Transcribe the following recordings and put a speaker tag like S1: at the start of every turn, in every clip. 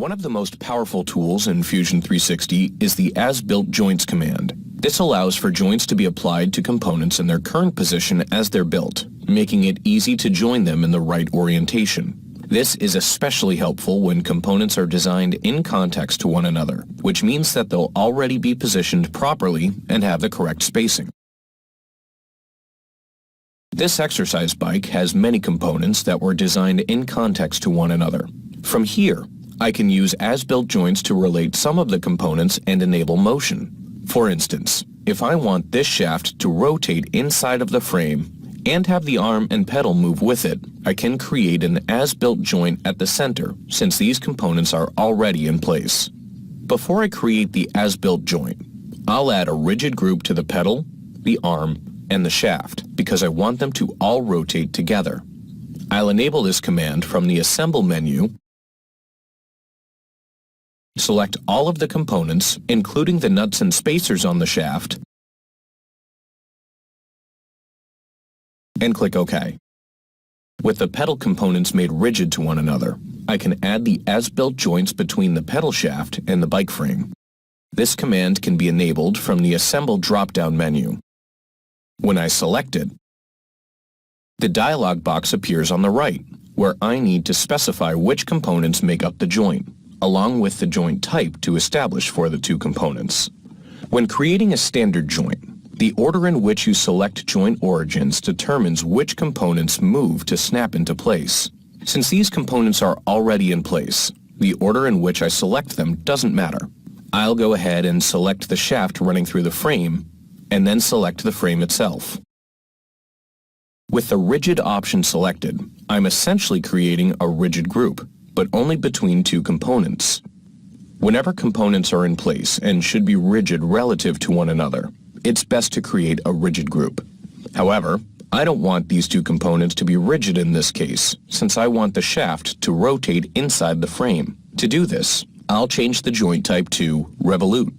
S1: One of the most powerful tools in Fusion 360 is the As-Built Joints command. This allows for joints to be applied to components in their current position as they're built, making it easy to join them in the right orientation. This is especially helpful when components are designed in context to one another, which means that they'll already be positioned properly and have the correct spacing. This exercise bike has many components that were designed in context to one another. From here, I can use as-built joints to relate some of the components and enable motion. For instance, if I want this shaft to rotate inside of the frame and have the arm and pedal move with it, I can create an as-built joint at the center since these components are already in place. Before I create the as-built joint, I'll add a rigid group to the pedal, the arm, and the shaft because I want them to all rotate together. I'll enable this command from the Assemble menu, select all of the components, including the nuts and spacers on the shaft, and click OK. With the pedal components made rigid to one another, I can add the as-built joints between the pedal shaft and the bike frame. This command can be enabled from the Assemble drop-down menu. When I select it, the dialog box appears on the right, where I need to specify which components make up the joint, along with the joint type to establish for the two components. When creating a standard joint, the order in which you select joint origins determines which components move to snap into place. Since these components are already in place, the order in which I select them doesn't matter. I'll go ahead and select the shaft running through the frame, and then select the frame itself. With the rigid option selected, I'm essentially creating a rigid group, but only between two components. Whenever components are in place and should be rigid relative to one another, it's best to create a rigid group. However, I don't want these two components to be rigid in this case, since I want the shaft to rotate inside the frame. To do this, I'll change the joint type to Revolute.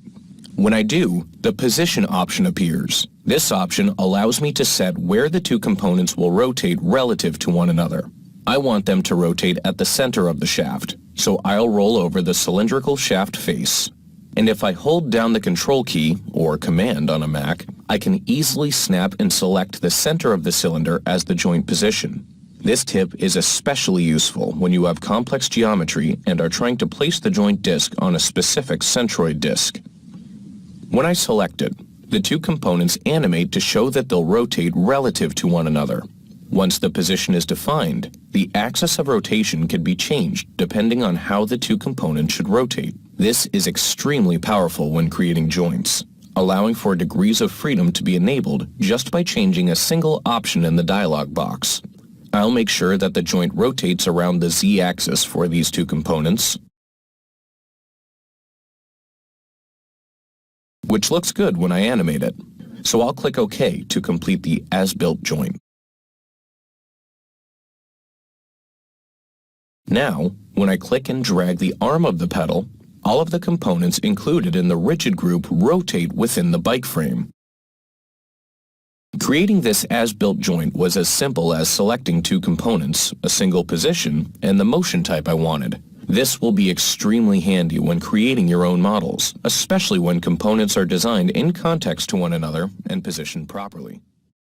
S1: When I do, the Position option appears. This option allows me to set where the two components will rotate relative to one another. I want them to rotate at the center of the shaft, so I'll roll over the cylindrical shaft face. And if I hold down the Control key, or Command on a Mac, I can easily snap and select the center of the cylinder as the joint position. This tip is especially useful when you have complex geometry and are trying to place the joint disc on a specific centroid disc. When I select it, the two components animate to show that they'll rotate relative to one another. Once the position is defined, the axis of rotation can be changed depending on how the two components should rotate. This is extremely powerful when creating joints, allowing for degrees of freedom to be enabled just by changing a single option in the dialog box. I'll make sure that the joint rotates around the Z-axis for these two components, which looks good when I animate it, so I'll click OK to complete the as-built joint. Now, when I click and drag the arm of the pedal, all of the components included in the rigid group rotate within the bike frame. Creating this as-built joint was as simple as selecting two components, a single position, and the motion type I wanted. This will be extremely handy when creating your own models, especially when components are designed in context to one another and positioned properly.